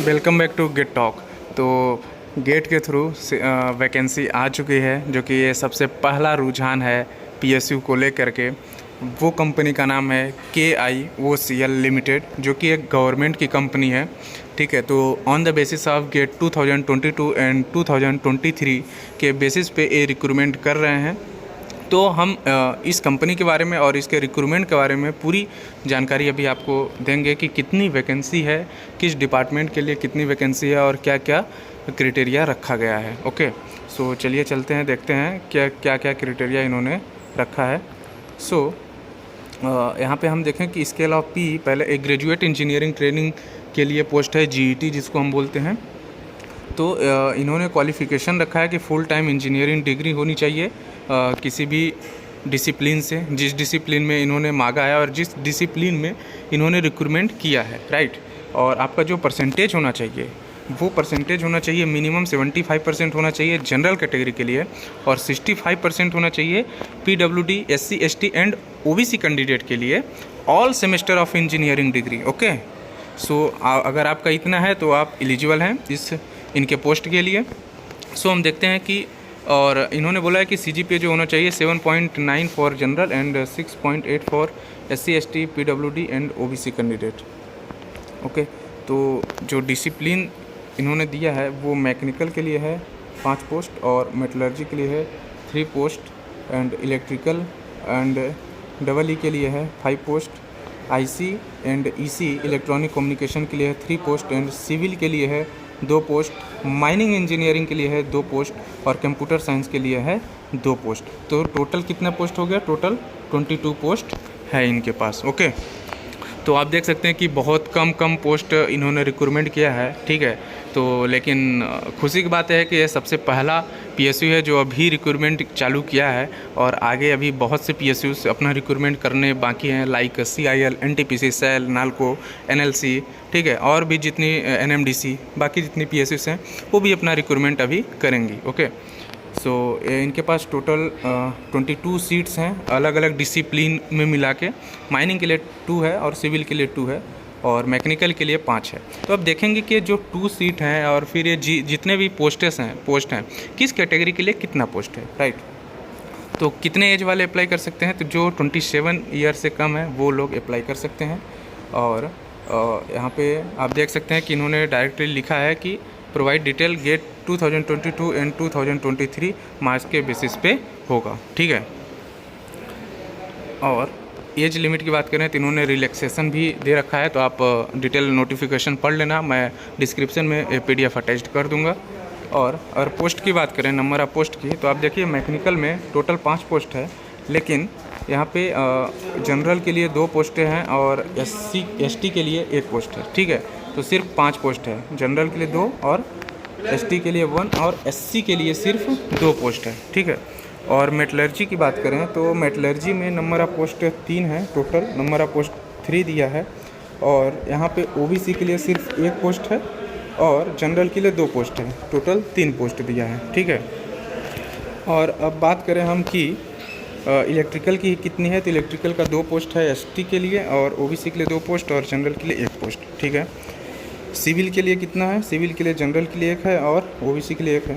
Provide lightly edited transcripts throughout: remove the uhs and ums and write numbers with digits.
Welcome back to GATE talk. तो GATE के through vacancy आ चुकी है, जो कि ये सबसे पहला रुझान है पीएसयू को लेकर के। वो कंपनी का नाम है KIOCL लिमिटेड, जो कि एक गवर्नमेंट की कंपनी है। ठीक है, तो on the basis of GATE 2022 and 2023 के बेसिस पे ये रिक्रूटमेंट कर रहे हैं। तो हम इस कंपनी के बारे में और इसके रिक्रूटमेंट के बारे में पूरी जानकारी अभी आपको देंगे कि कितनी वैकेंसी है, किस डिपार्टमेंट के लिए कितनी वैकेंसी है और क्या क्या क्राइटेरिया रखा गया है। ओके, सो चलिए चलते हैं, देखते हैं क्या क्या क्राइटेरिया इन्होंने रखा है। सो यहाँ पे हम देखें कि स्केल ऑफ पी, पहले एक ग्रेजुएट इंजीनियरिंग ट्रेनिंग के लिए पोस्ट है, GET जिसको हम बोलते हैं। तो इन्होंने क्वालिफ़िकेशन रखा है कि फुल टाइम इंजीनियरिंग डिग्री होनी चाहिए किसी भी डिसिप्लिन से, जिस डिसिप्लिन में इन्होंने मांगा है और जिस डिसिप्लिन में इन्होंने रिक्रूटमेंट किया है, राइट। और आपका जो परसेंटेज होना चाहिए, वो परसेंटेज होना चाहिए मिनिमम 75% होना चाहिए जनरल कैटेगरी के लिए, और 65% होना चाहिए PWD, SC, ST and OBC candidate के लिए, all semester of engineering degree. Okay, so अगर आपका इतना है तो आप एलिजिबल हैं इनके पोस्ट के लिए। सो हम देखते हैं कि, और इन्होंने बोला है कि CGPA जो होना चाहिए 7.9 for general and 6.8 for SC, ST, PWD and OBC candidate. Okay, तो जो डिसिप्लिन इन्होंने दिया है वो मैकेनिकल के लिए है 5 पोस्ट, और मेटलर्जी के लिए है 3 post, and electrical and EE के लिए है 5 post, IC and EC electronic communication के लिए है 3 पोस्ट, एंड सिविल के लिए है 2 पोस्ट, माइनिंग इंजीनियरिंग के लिए है 2 पोस्ट, और कंप्यूटर साइंस के लिए है 2 पोस्ट। तो टोटल कितना पोस्ट हो गया? टोटल 22 पोस्ट है इनके पास। ओके, तो आप देख सकते हैं कि बहुत कम पोस्ट इन्होंने रिक्रूटमेंट किया है। ठीक है, तो लेकिन खुशी की बात है कि ये सबसे पहला PSU है जो अभी रिक्रूटमेंट चालू किया है, और आगे अभी बहुत से PSUs अपना रिक्रूटमेंट करने बाकी हैं, like CIL, NTPC, SEL, NALCO, NLC। ठीक है, और भी जितनी NMDC, बाकी जितनी PSUs हैं वो भी अपना रिक्रूटमेंट अभी करेंगी। ओके, सो इनके पास टोटल 22 सीट्स हैं अलग अलग डिसिप्लिन में मिला के। माइनिंग के लिए 2 है और सिविल के लिए 2 है, और मैकेनिकल के लिए 5 है। तो अब देखेंगे कि जो 2 सीट हैं और फिर ये जितने भी पोस्ट हैं किस कैटेगरी के लिए कितना पोस्ट है, राइट। तो कितने एज वाले अप्लाई कर सकते हैं? तो जो 27 ईयर से कम है वो लोग अप्लाई कर सकते हैं। और यहाँ पे आप देख सकते हैं कि इन्होंने डायरेक्टली लिखा है कि provide detail GATE 2022 and 2023 marks के बेसिस पे होगा। ठीक है, और एज लिमिट की बात करें तो इन्होंने रिलैक्सेशन भी दे रखा है, तो आप डिटेल नोटिफिकेशन पढ़ लेना, मैं डिस्क्रिप्शन में PDF अटैच कर दूंगा। और पोस्ट की बात करें, नंबर ऑफ पोस्ट की, तो आप देखिए मैकेनिकल में टोटल 5 पोस्ट है, लेकिन यहाँ पे जनरल के लिए 2 पोस्टें हैं और SC ST के लिए 1 पोस्ट है। ठीक है, तो सिर्फ 5 पोस्ट है, जनरल के लिए 2 और ST के लिए 1 और SC के लिए सिर्फ 2 पोस्ट है। ठीक है, और मेटलर्जी की बात करें तो मेटलर्जी में नंबर ऑफ पोस्ट 3 है, टोटल नंबर ऑफ पोस्ट 3 दिया है, और यहाँ पे OBC के लिए सिर्फ 1 पोस्ट है और जनरल के लिए 2 पोस्ट है, टोटल 3 पोस्ट दिया है। ठीक है, और अब बात करें हम कि इलेक्ट्रिकल की कितनी है, तो इलेक्ट्रिकल का 2 पोस्ट है ST के लिए, और OBC के लिए 2 पोस्ट और जनरल के लिए 1 पोस्ट। ठीक है, सिविल के लिए कितना है? सिविल के लिए जनरल के लिए 1 है और OBC के लिए 1 है।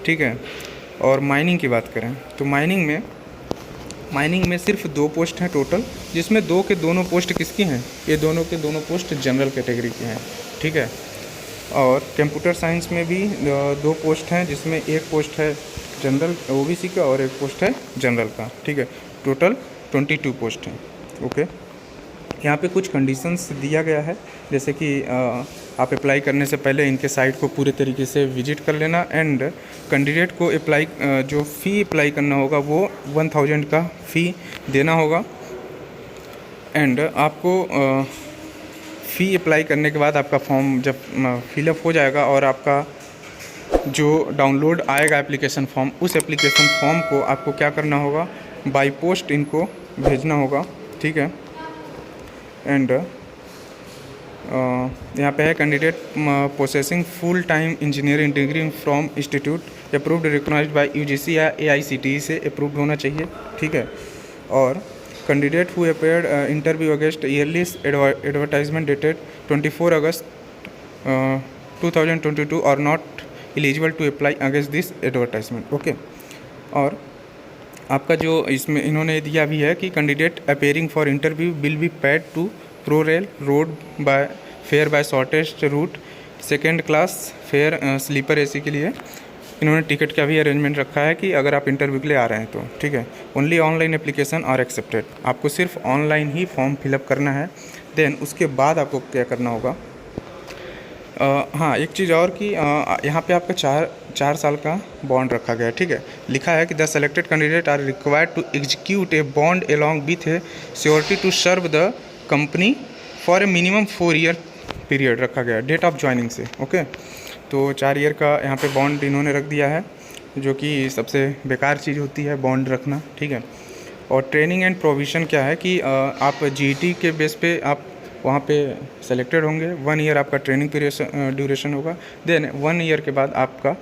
ठीक है, और माइनिंग की बात करें तो माइनिंग में सिर्फ 2 पोस्ट हैं टोटल, जिसमें 2 के दोनों पोस्ट किसकी हैं? ये दोनों के दोनों पोस्ट जनरल कैटेगरी के हैं। ठीक है, और कंप्यूटर साइंस में भी 2 पोस्ट हैं, जिसमें 1 पोस्ट है जनरल OBC का और 1 पोस्ट है जनरल का। ठीक है, टोटल 22 पोस्ट हैं। ओके, यहाँ पे कुछ कंडीशंस दिया गया है, जैसे कि आप अप्लाई करने से पहले इनके साइट को पूरे तरीके से विजिट कर लेना, एंड कैंडिडेट को जो फ़ी अप्लाई करना होगा वो 1000 का फ़ी देना होगा। एंड आपको फ़ी अप्लाई करने के बाद आपका फॉर्म जब फिलअप हो जाएगा और आपका जो डाउनलोड आएगा एप्लीकेशन फॉर्म, उस एप्लीकेशन फॉर्म को आपको क्या करना होगा? बाय पोस्ट इनको भेजना होगा। ठीक है, एंड यहाँ पे है candidate possessing full time engineering degree from institute approved recognised by UGC या AICTE से अप्रूव्ड होना चाहिए। ठीक है, और candidate who appeared interview against early advertisement dated 24 August 2022 are not eligible to apply against this advertisement. Okay, और आपका जो इसमें इन्होंने दिया भी है कि candidate appearing for interview will be paid to pro rail road by fare by shortest root, second class fare sleeper AC के लिए इन्होंने टिकट का भी अरेंजमेंट रखा है कि अगर आप इंटरव्यू के लिए आ रहे हैं तो ठीक है। Only online application are accepted, आपको सिर्फ ऑनलाइन ही फॉर्म फिलअप करना है। देन उसके बाद आपको क्या करना होगा, हाँ एक चीज़ और कि यहाँ पे आपका चार साल का बॉन्ड रखा गया है, ठीक है। लिखा है कि the selected candidate are required to execute a bond along with a surety to serve the company for a minimum 4 year period रखा गया है डेट ऑफ ज्वाइनिंग से। ओके, तो 4 ईयर का यहाँ पे बॉन्ड इन्होंने रख दिया है, जो कि सबसे बेकार चीज़ होती है बॉन्ड रखना, ठीक है। और ट्रेनिंग एंड प्रोविज़न क्या है कि आप जीईटी के बेस पे आप वहाँ पे सेलेक्टेड होंगे, 1 ईयर आपका ट्रेनिंग पीरियड ड्यूरेशन होगा। देन 1 ईयर के बाद आपका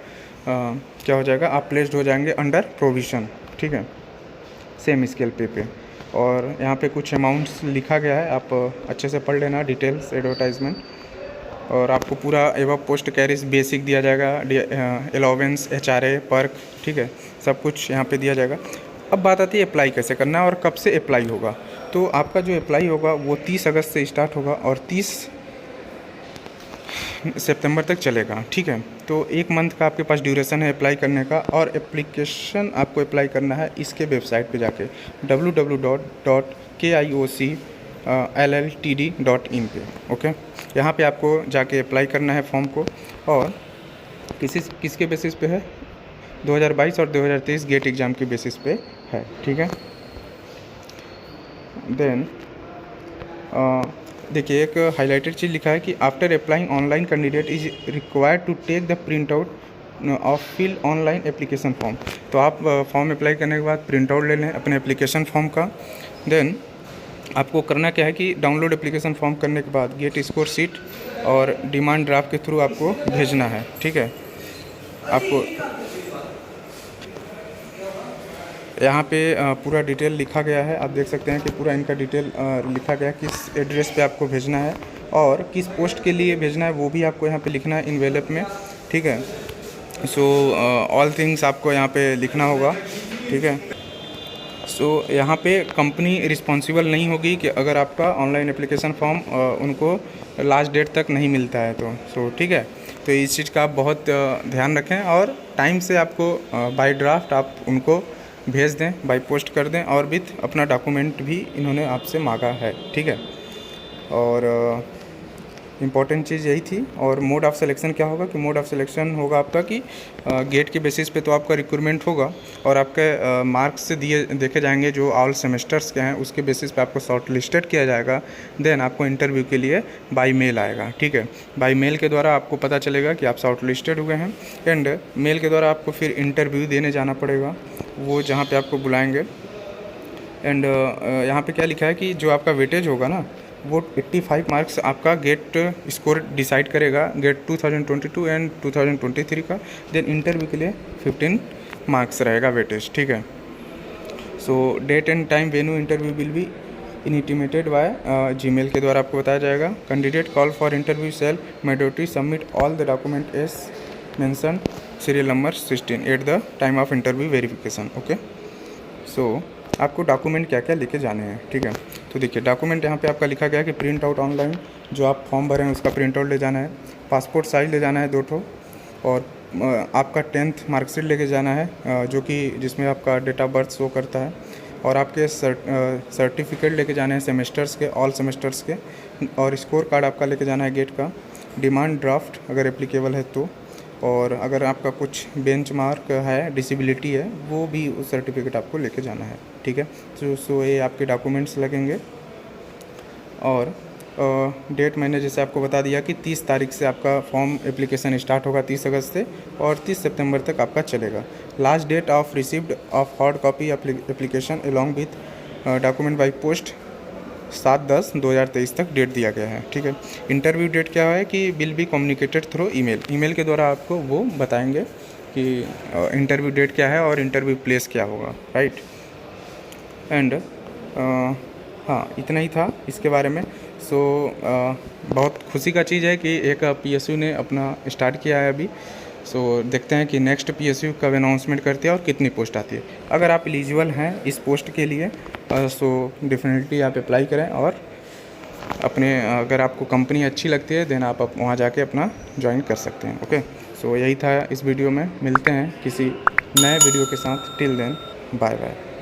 क्या हो जाएगा, आप प्लेस्ड हो जाएंगे अंडर प्रोविज़न, ठीक है, सेम स्केल पे। और यहाँ पे कुछ अमाउंट्स लिखा गया है, आप अच्छे से पढ़ लेना डिटेल्स एडवर्टाइजमेंट। और आपको पूरा एवं पोस्ट कैरिज बेसिक दिया जाएगा, अलाउंस, HRA, पर्क, ठीक है, सब कुछ यहाँ पे दिया जाएगा। अब बात आती है अप्लाई कैसे करना है और कब से अप्लाई होगा। तो आपका जो अप्लाई होगा वो 30 अगस्त से स्टार्ट होगा और 30 सितंबर तक चलेगा, ठीक है। तो 1 मंथ का आपके पास ड्यूरेशन है अप्लाई करने का। और एप्लीकेशन आपको अप्लाई करना है इसके वेबसाइट पे जाके www.kioclltd.in पे। ओके, यहाँ पे आपको जाके अप्लाई करना है फॉर्म को। और किसके बेसिस पे है, 2022 और 2023 गेट एग्ज़ाम के बेसिस पे है, ठीक है। देन देखिए एक हाईलाइटेड चीज़ लिखा है कि after applying online candidate is required to take the print out of fill online application form. तो आप फॉर्म अप्लाई करने के बाद प्रिंट आउट ले लें अपने एप्लीकेशन फॉर्म का। देन आपको करना क्या है कि डाउनलोड एप्लीकेशन फॉर्म करने के बाद गेट स्कोर सीट और डिमांड ड्राफ्ट के थ्रू आपको भेजना है, ठीक है। आपको यहाँ पे पूरा डिटेल लिखा गया है, आप देख सकते हैं कि पूरा इनका डिटेल लिखा गया है, किस एड्रेस पे आपको भेजना है और किस पोस्ट के लिए भेजना है वो भी आपको यहाँ पे लिखना है इनवेलप में, ठीक है। सो ऑल थिंग्स आपको यहाँ पे लिखना होगा, ठीक है। सो यहाँ पे कंपनी रिस्पॉन्सिबल नहीं होगी कि अगर आपका ऑनलाइन एप्लीकेशन फॉर्म उनको लास्ट डेट तक नहीं मिलता है तो सो ठीक है। तो इस चीज़ का आप बहुत ध्यान रखें और टाइम से आपको बाय ड्राफ्ट आप उनको भेज दें, बाय पोस्ट कर दें और विथ अपना डॉक्यूमेंट भी इन्होंने आपसे मांगा है, ठीक है। और इम्पॉर्टेंट चीज़ यही थी। और मोड ऑफ़ सिलेक्शन क्या होगा कि मोड ऑफ़ सिलेक्शन होगा आपका कि गेट के बेसिस पे तो आपका रिक्रूटमेंट होगा और आपके मार्क्स देखे जाएंगे जो ऑल सेमेस्टर्स के हैं, उसके बेसिस पे आपको शॉर्ट लिस्टेड किया जाएगा। देन आपको इंटरव्यू के लिए बाय मेल आएगा, ठीक है। बाय मेल के द्वारा आपको पता चलेगा कि आप शॉर्ट लिस्टेड हुए हैं एंड मेल के द्वारा आपको फिर इंटरव्यू देने जाना पड़ेगा, वो जहाँ पर आपको बुलाएँगे। एंड यहाँ पर क्या लिखा है कि जो आपका वेटेज होगा ना वो 85 मार्क्स आपका गेट स्कोर डिसाइड करेगा, गेट 2022 एंड 2023 का। देन इंटरव्यू के लिए 15 मार्क्स रहेगा वेटेज, ठीक है। So date and time venue interview will be intimated by Gmail के द्वारा आपको बताया जाएगा। Candidate call for interview shall mandatory submit all the document as mention serial number 16 at the time of interview verification. Okay, so आपको document क्या क्या लेके जाने हैं, ठीक है। तो देखिए डॉक्यूमेंट यहाँ पे आपका लिखा गया है कि प्रिंट आउट ऑनलाइन जो आप फॉर्म भरें उसका प्रिंट आउट ले जाना है, पासपोर्ट साइज ले जाना है 2 ठो, और आपका 10th मार्कशीट लेके जाना है जो कि जिसमें आपका डेट ऑफ बर्थ शो करता है, और आपके सर्टिफिकेट लेके जाने हैं सेमेस्टर्स के, ऑल सेमेस्टर्स के, और स्कोर कार्ड आपका लेके जाना है गेट का, डिमांड ड्राफ्ट अगर एप्लीकेबल है तो, और अगर आपका कुछ बेंचमार्क है, डिसेबिलिटी है, वो भी उस सर्टिफिकेट आपको लेके जाना है, ठीक है। सो ये आपके डॉक्यूमेंट्स लगेंगे। और डेट मैंने जैसे आपको बता दिया कि 30 तारीख से आपका फॉर्म एप्लीकेशन स्टार्ट होगा 30 अगस्त से और 30 सितंबर तक आपका चलेगा। Last date of received of hard copy application along with document by post 7/10/2023 तक डेट दिया गया है, ठीक है। इंटरव्यू डेट क्या है कि will be communicated through email के द्वारा आपको वो बताएंगे कि इंटरव्यू डेट क्या है और इंटरव्यू प्लेस क्या होगा, राइट। एंड हाँ इतना ही था इसके बारे में। सो बहुत खुशी का चीज़ है कि एक पीएसयू ने अपना स्टार्ट किया है अभी। सो देखते हैं कि नेक्स्ट पीएसयू कब अनाउंसमेंट करती है और कितनी पोस्ट आती है। अगर आप एलिजिबल हैं इस पोस्ट के लिए सो डेफिनेटली आप अप्लाई करें, और अपने अगर आपको कंपनी अच्छी लगती है देन आप वहाँ जाके अपना ज्वाइन कर सकते हैं। ओके, सो यही था इस वीडियो में। मिलते हैं किसी नए वीडियो के साथ। Till then bye bye.